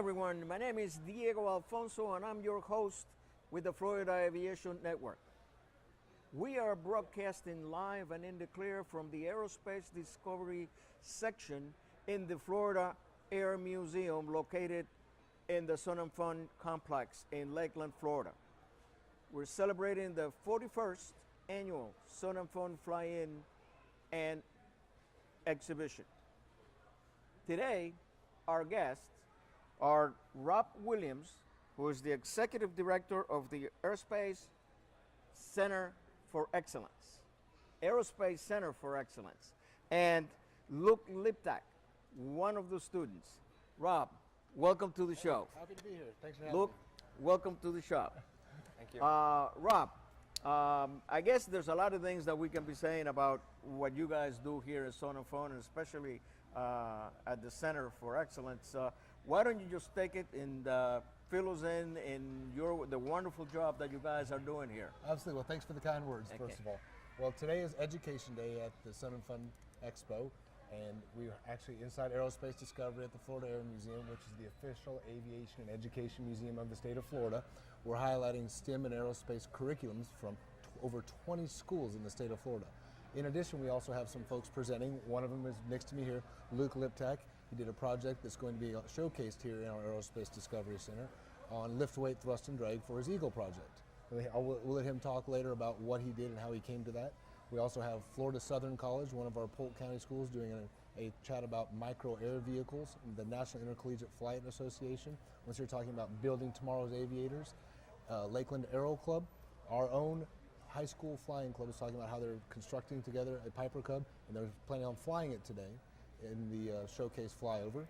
everyone. My name is Diego Alfonso, and I'm your host with the Florida Aviation Network. We are broadcasting live and in the clear from the Aerospace Discovery section in the Florida Air Museum located in the Sun and Fun Complex in Lakeland, Florida. We're celebrating the 41st annual Sun and Fun Fly-In and exhibition. Today, our guests are Robb Williams, who is the Executive Director of the Aerospace Center for Excellence, and Liptak, one of the students. Robb, welcome to the show. Happy to be here. Thanks for having me. Welcome to the shop. Thank you. Robb, I guess there's a lot of things that we can be saying about what you guys do here at Sun and Fun, and especially at the Center for Excellence. Why don't you just take it and fill us in the wonderful job that you guys are doing here? Absolutely. Well, thanks for the kind words, first of all. Well, today is Education Day at the Sun and Fun Expo, and we are actually inside Aerospace Discovery at the Florida Air Museum, which is the official aviation and education museum of the state of Florida. We're highlighting STEM and aerospace curriculums from over 20 schools in the state of Florida. In addition, we also have some folks presenting. One of them is next to me here, Liptak. He did a project that's going to be showcased here in our Aerospace Discovery Center on lift, weight, thrust, and drag for his Eagle project. We'll let him talk later about what he did and how he came to that. We also have Florida Southern College, one of our Polk County schools, doing a chat about micro air vehicles, the National Intercollegiate Flight Association. Once you're talking about building tomorrow's aviators, Lakeland Aero Club, our own high school flying club is talking about how they're constructing together a Piper Cub, and they're planning on flying it today in the showcase flyover.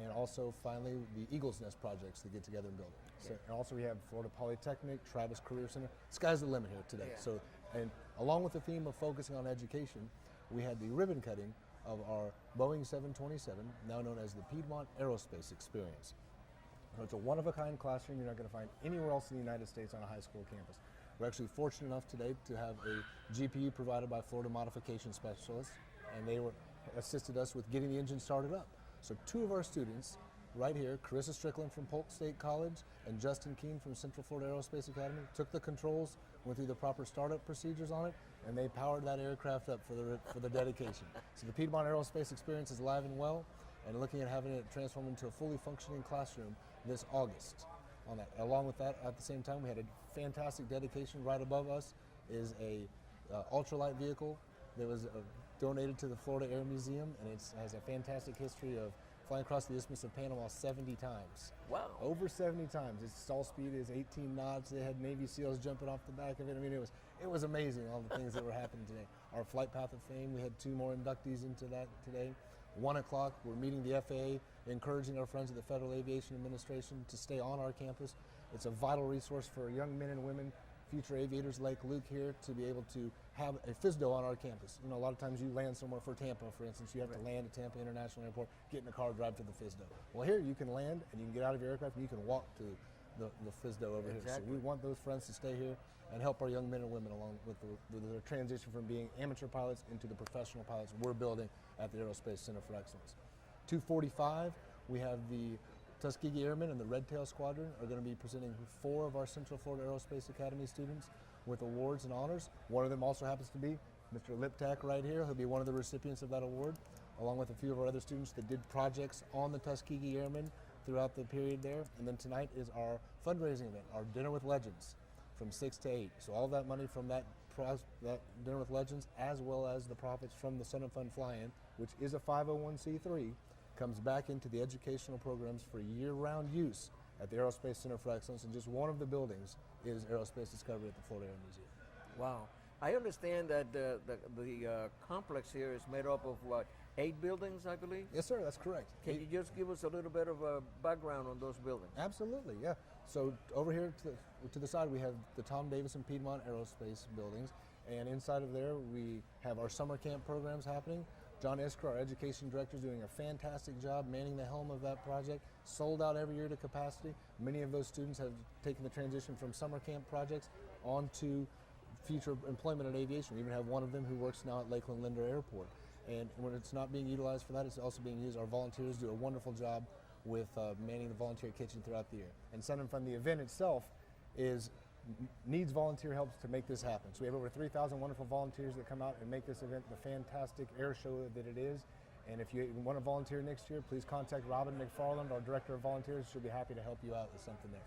And also, finally, the Eagle's Nest projects that get together and build it. Okay. So, and also, we have Florida Polytechnic, Travis Career Center. Sky's the limit here today. Yeah. So, and along with the theme of focusing on education, we had the ribbon cutting of our Boeing 727, now known as the Piedmont Aerospace Experience. So it's a one-of-a-kind classroom you're not going to find anywhere else in the United States on a high school campus. We're actually fortunate enough today to have a GPU provided by Florida Modification Specialists, and they assisted us with getting the engine started up. So two of our students right here, Carissa Strickland from Polk State College and Justin Keene from Central Florida Aerospace Academy, took the controls, went through the proper startup procedures on it, and they powered that aircraft up for the dedication. So the Piedmont Aerospace Experience is alive and well, and looking at having it transform into a fully functioning classroom this August. On that. Along with that, at the same time, we had a fantastic dedication. Right above us is a ultralight vehicle that was donated to the Florida Air Museum, and it has a fantastic history of flying across the Isthmus of Panama 70 times. Wow. Over 70 times. Its stall speed is 18 knots. They had Navy SEALs jumping off the back of it. I mean, it was amazing, all the things that were happening today. Our Flight Path of Fame, we had 2 more inductees into that today. 1 o'clock, we're meeting the FAA, encouraging our friends at the Federal Aviation Administration to stay on our campus. It's a vital resource for young men and women, future aviators like Luke here, to be able to have a FSDO on our campus. You know, a lot of times you land somewhere for Tampa, for instance, you have to land at Tampa International Airport, get in a car, drive to the FSDO. Well, here you can land and you can get out of your aircraft and you can walk to the FSDO over here. So we want those friends to stay here and help our young men and women along with their transition from being amateur pilots into the professional pilots we're building at the Aerospace Center for Excellence. 2:45, we have the Tuskegee Airmen and the Red Tail Squadron are going to be presenting 4 of our Central Florida Aerospace Academy students with awards and honors. One of them also happens to be Mr. Liptak right here. He'll be one of the recipients of that award, along with a few of our other students that did projects on the Tuskegee Airmen throughout the period there. And then tonight is our fundraising event, our Dinner with Legends, from 6 to 8. So all that money from that Dinner with Legends, as well as the profits from the Sun and Fun Fly-In, which is a 501c3, comes back into the educational programs for year-round use at the Aerospace Center for Excellence, and just one of the buildings is Aerospace Discovery at the Florida Air Museum. Wow. I understand that the complex here is made up of, what, 8 buildings, I believe? Yes, sir, that's correct. Can you just give us a little bit of a background on those buildings? Absolutely, yeah. So over here to the side, we have the Tom Davis and Piedmont Aerospace buildings, and inside of there, we have our summer camp programs happening. John Iskra, our education director, is doing a fantastic job manning the helm of that project. Sold out every year to capacity. Many of those students have taken the transition from summer camp projects onto future employment in aviation. We even have one of them who works now at Lakeland Linder Airport. And when it's not being utilized for that, it's also being used. Our volunteers do a wonderful job with manning the volunteer kitchen throughout the year. And Sun and Fun, the event itself, needs volunteer help to make this happen. So we have over 3,000 wonderful volunteers that come out and make this event the fantastic air show that it is. And if you want to volunteer next year, please contact Robin McFarland, our Director of Volunteers. She'll be happy to help you out with something there.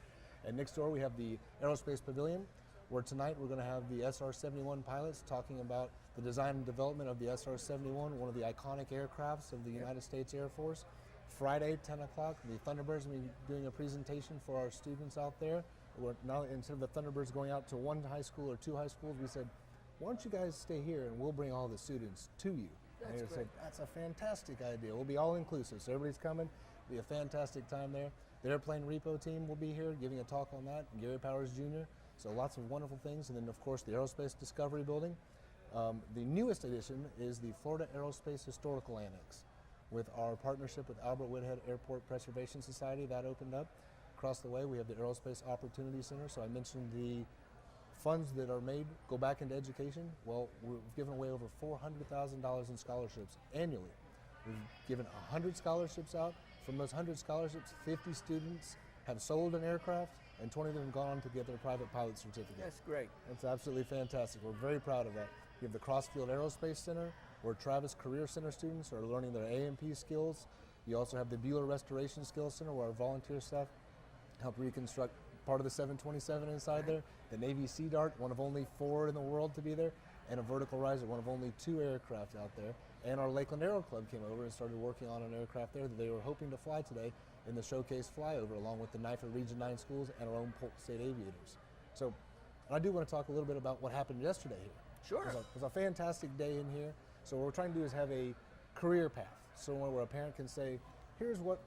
And next door we have the Aerospace Pavilion, where tonight we're going to have the SR-71 pilots talking about the design and development of the SR-71, one of the iconic aircrafts of the United States Air Force. Friday, 10 o'clock, the Thunderbirds will be doing a presentation for our students out there. Now, instead of the Thunderbirds going out to one high school or two high schools, we said, why don't you guys stay here and we'll bring all the students to you. And they said, that's a fantastic idea. We'll be all inclusive. So everybody's coming. It'll be a fantastic time there. The airplane repo team will be here giving a talk on that. Gary Powers Jr. So lots of wonderful things. And then, of course, the Aerospace Discovery Building. The newest addition is the Florida Aerospace Historical Annex. With our partnership with Albert Whitehead Airport Preservation Society, that opened up. Across the way, we have the Aerospace Opportunity Center. So I mentioned the funds that are made go back into education. Well, we've given away over $400,000 in scholarships annually. We've given 100 scholarships out. From those 100 scholarships, 50 students have sold an aircraft, and 20 of them have gone on to get their private pilot certificate. That's great. That's absolutely fantastic. We're very proud of that. We have the Crossfield Aerospace Center, where Travis Career Center students are learning their A&P skills. You also have the Bueller Restoration Skills Center, where our volunteer staff help reconstruct part of the 727 inside there. The Navy Sea Dart, one of only 4 in the world to be there, and a Vertical Riser, one of only 2 aircraft out there. And our Lakeland Aero Club came over and started working on an aircraft there that they were hoping to fly today in the showcase flyover, along with the NIFA Region 9 schools and our own Polk State Aviators. So I do want to talk a little bit about what happened yesterday here. Sure. It was a fantastic day in here. So what we're trying to do is have a career path, so where a parent can say, here's what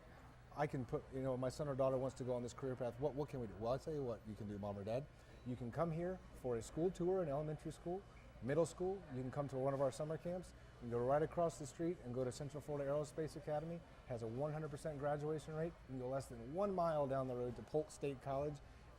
I can put, my son or daughter wants to go on this career path, what can we do? Well, I'll tell you what you can do, Mom or Dad. You can come here for a school tour in elementary school, middle school. You can come to one of our summer camps. You can go right across the street and go to Central Florida Aerospace Academy. It has a 100% graduation rate. You can go less than 1 mile down the road to Polk State College.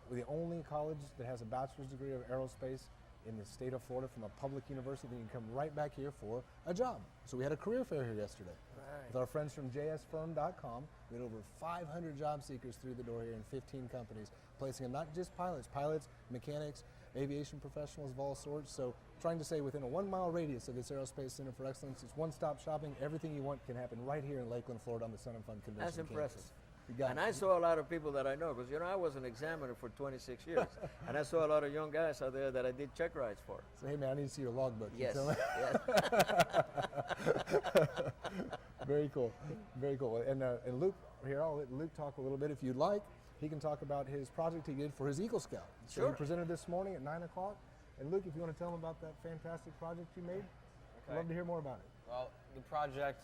We're the only college that has a bachelor's degree of aerospace in the state of Florida from a public university. Then you can come right back here for a job. So we had a career fair here yesterday. Right. With our friends from jsfirm.com. We had over 500 job seekers through the door here in 15 companies, placing in not just pilots, mechanics, aviation professionals of all sorts. So trying to say within a 1 mile radius of this Aerospace Center for Excellence, it's one-stop shopping. Everything you want can happen right here in Lakeland, Florida on the Sun and Fun Convention That's impressive. campus. And I saw a lot of people that I know, because I was an examiner for 26 years, and I saw a lot of young guys out there that I did check rides for. So hey man, I need to see your logbook. Yes. Yes. Very cool, very cool. And Luke here, I'll let Luke talk a little bit if you'd like. He can talk about his project he did for his Eagle Scout. So Sure. he presented this morning at 9 o'clock. And Luke, if you want to tell him about that fantastic project you made, I'd love to hear more about it. Well, the project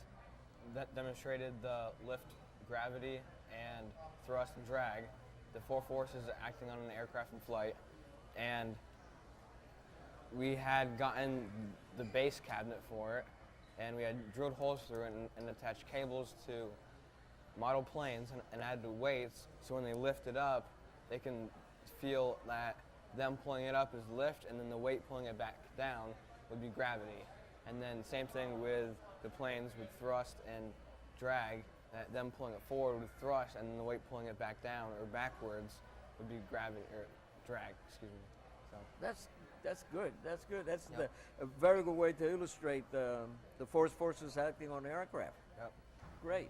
that demonstrated the lift, gravity, and thrust and drag, the 4 forces acting on an aircraft in flight. And we had gotten the base cabinet for it, and we had drilled holes through it and attached cables to model planes and added weights, so when they lift it up, they can feel that them pulling it up is lift, and then the weight pulling it back down would be gravity. And then same thing with the planes with thrust and drag, that them pulling it forward with thrust, and then the weight pulling it back down or backwards would be gravity or drag. Excuse me. So That's good. That's good. That's a very good way to illustrate the forces acting on the aircraft. Yep. Great.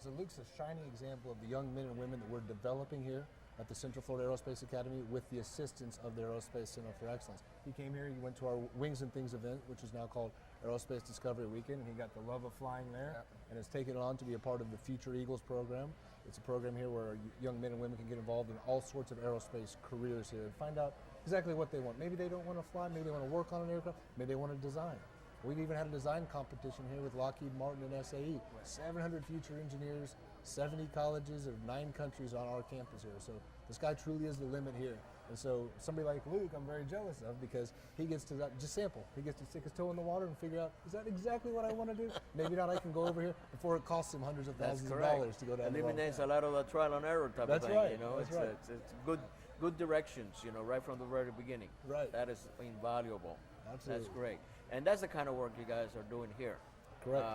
So Luke's a shining example of the young men and women that we're developing here at the Central Florida Aerospace Academy with the assistance of the Aerospace Center for Excellence. He came here, he went to our Wings and Things event, which is now called Aerospace Discovery Weekend, and he got the love of flying there, and has taken it on to be a part of the Future Eagles program. It's a program here where young men and women can get involved in all sorts of aerospace careers here and find out exactly what they want. Maybe they don't want to fly, maybe they want to work on an aircraft, maybe they want to design. We've even had a design competition here with Lockheed Martin and SAE. 700 future engineers, 70 colleges of 9 countries on our campus here. So the sky truly is the limit here. And so somebody like Luke, I'm very jealous of, because he gets to just sample. He gets to stick his toe in the water and figure out, is that exactly what I want to do? Maybe not, I can go over here before it costs him hundreds of thousands of dollars to go down the road. Eliminates a lot of the trial and error type That's of thing. right. You know, That's it's right. It's good directions. Right from the very beginning. Right. That is invaluable. Absolutely. That's great. And that's the kind of work you guys are doing here. Correct.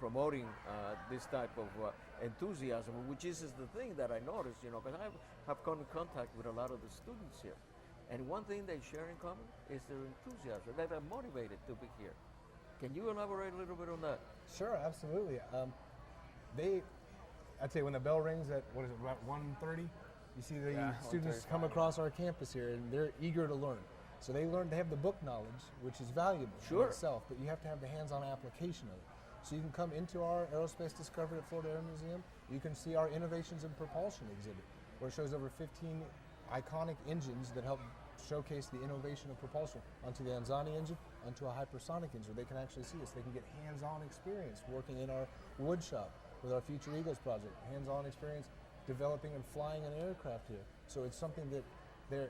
Promoting this type of enthusiasm, which is the thing that I noticed, because I have come in contact with a lot of the students here. And one thing they share in common is their enthusiasm, that they're motivated to be here. Can you elaborate a little bit on that? Sure, absolutely. I'd say when the bell rings at, what is it, about 1:30, you see the students come across our campus here and they're eager to learn. So they have the book knowledge, which is valuable in itself, but you have to have the hands-on application of it. So you can come into our Aerospace Discovery at Florida Air Museum. You can see our Innovations in Propulsion exhibit, where it shows over 15 iconic engines that help showcase the innovation of propulsion onto the Anzani engine, onto a hypersonic engine. They can actually see this. They can get hands-on experience working in our wood shop with our Future Eagles project, hands-on experience developing and flying an aircraft here. So it's something that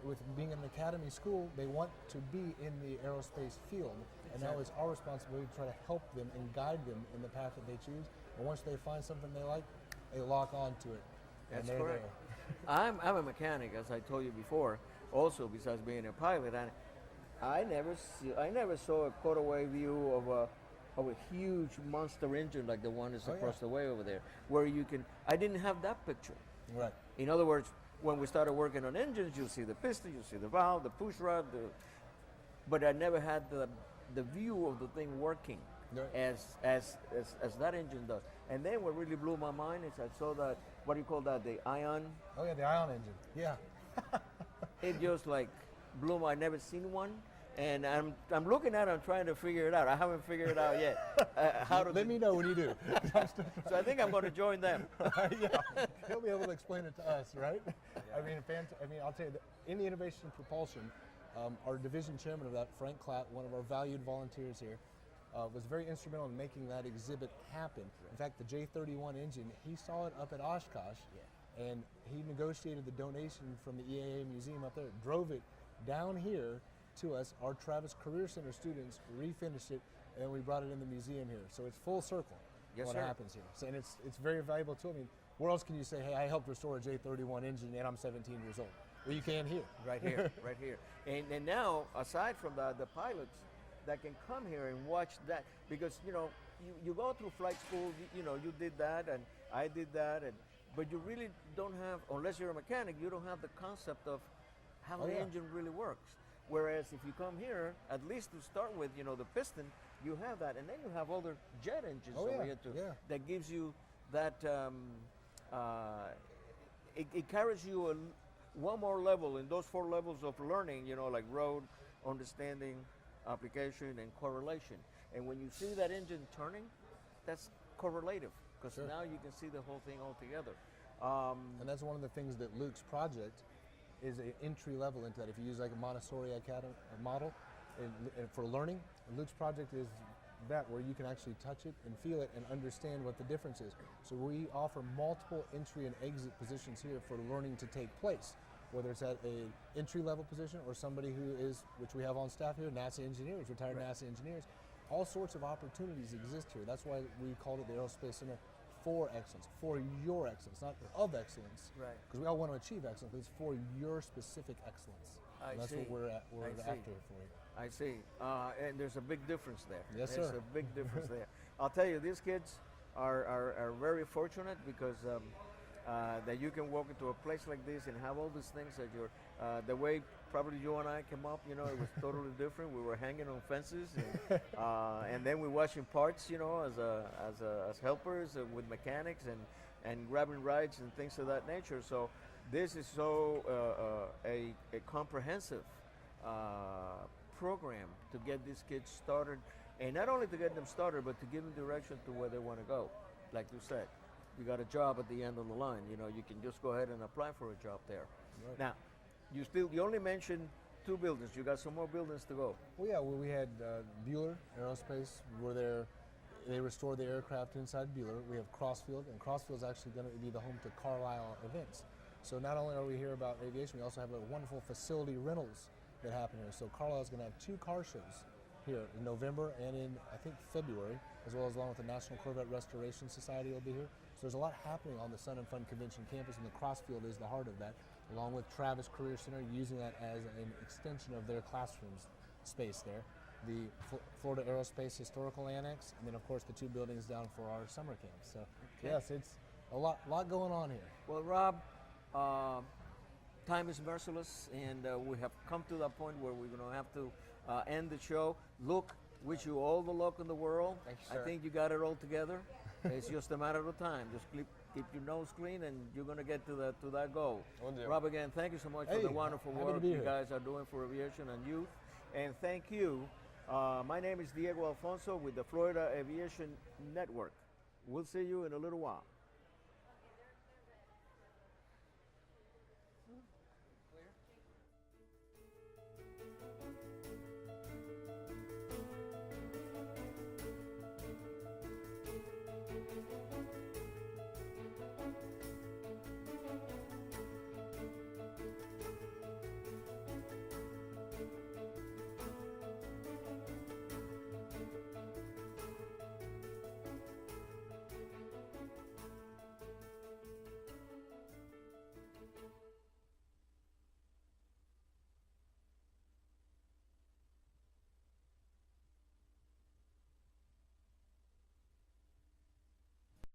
with being in an academy school, they want to be in the aerospace field. And now it's our responsibility to try to help them and guide them in the path that they choose. And once they find something they like, they lock on to it. That's correct. I'm a mechanic, as I told you before, also besides being a pilot. And I never saw a cutaway view of a huge monster engine like the one that's across the way over there, where you can. I didn't have that picture. Right. In other words, when we started working on engines, you'll see the piston, you'll see the valve, the push rod, but I never had the view of the thing working as that engine does. And then what really blew my mind is I saw that, what do you call that, the ion? Oh yeah, the ion engine. Yeah. It just like blew my. I never seen one, and I'm looking at it. I'm trying to figure it out. I haven't figured it out yet. Let me know when you do. So I think I'm going to join them. Yeah, he'll be able to explain it to us, right? I mean, I'll tell you, in the Innovation and Propulsion, our division chairman of that, Frank Klatt, one of our valued volunteers here, was very instrumental in making that exhibit happen. In fact, the J31 engine, he saw it up at Oshkosh, and he negotiated the donation from the EAA museum up there, drove it down here to us. Our Travis Career Center students refinished it, and then we brought it in the museum here. So it's full circle. What happens here. So, and it's very valuable too. I mean, where else can you say, hey, I helped restore a J31 engine and I'm 17 years old? Well, you can here. Right here, right here. And now, aside from the pilots that can come here and watch that, because, you go through flight school, you did that and I did that, but you really don't have, unless you're a mechanic, you don't have the concept of how the engine really works. Whereas if you come here, at least to start with, the piston, you have that, and then you have other jet engines over here too. Yeah. That gives you that. It carries you one more level in those 4 levels of learning. Like road, understanding, application, and correlation. And when you see that engine turning, that's correlative, because now you can see the whole thing all together. And that's one of the things that Luke's project is an entry level into that. If you use like a Montessori Academy model and for learning, Luke's project is that, where you can actually touch it and feel it and understand what the difference is. So we offer multiple entry and exit positions here for learning to take place, whether it's at a entry level position or somebody who is, which we have on staff here, NASA engineers, retired NASA engineers. All sorts of opportunities exist here. That's why we called it the Aerospace Center for excellence, for your excellence, not of excellence. Right. Because we all want to achieve excellence, but it's for your specific excellence. That's what we're after for you. I see. And there's a big difference there. Yes, sir. There's a big difference there. I'll tell you, these kids are very fortunate because that you can walk into a place like this and have all these things that you're, the way probably you and I came up, it was totally different. We were hanging on fences and then we washing parts, as helpers with mechanics and grabbing rides and things of that nature. So this is so a comprehensive program to get these kids started, and not only to get them started, but to give them direction to where they want to go. Like you said, you got a job at the end of the line. You can just go ahead and apply for a job there. Right. Now, you only mentioned 2 buildings. You got some more buildings to go. Well, yeah. We had Bueller Aerospace. They restored the aircraft inside Bueller. We have Crossfield, and Crossfield is actually going to be the home to Carlisle events. So not only are we here about aviation, we also have a wonderful facility rentals that happen here. So Carlisle is going to have 2 car shows here in November and in, I think, February, as well as along with the National Corvette Restoration Society will be here. So there's a lot happening on the Sun and Fun Convention campus, and the Crossfield is the heart of that, along with Travis Career Center, using that as an extension of their classrooms space there. the Florida Aerospace Historical Annex, and then of course the 2 buildings down for our summer camps. So yes, it's a lot going on here. Well, Rob, time is merciless, and we have come to that point where we're going to have to end the show. Look, wish you all the luck in the world. Thank you, sir. I think you got it all together. It's just a matter of time. Just keep your nose clean, and you're going to get to that goal. Will do. Rob, again, thank you so much for Hey, the wonderful happy to work be you here. guys are doing for aviation and youth. And thank you. My name is Diego Alfonso with the Florida Aviation Network. We'll see you in a little while.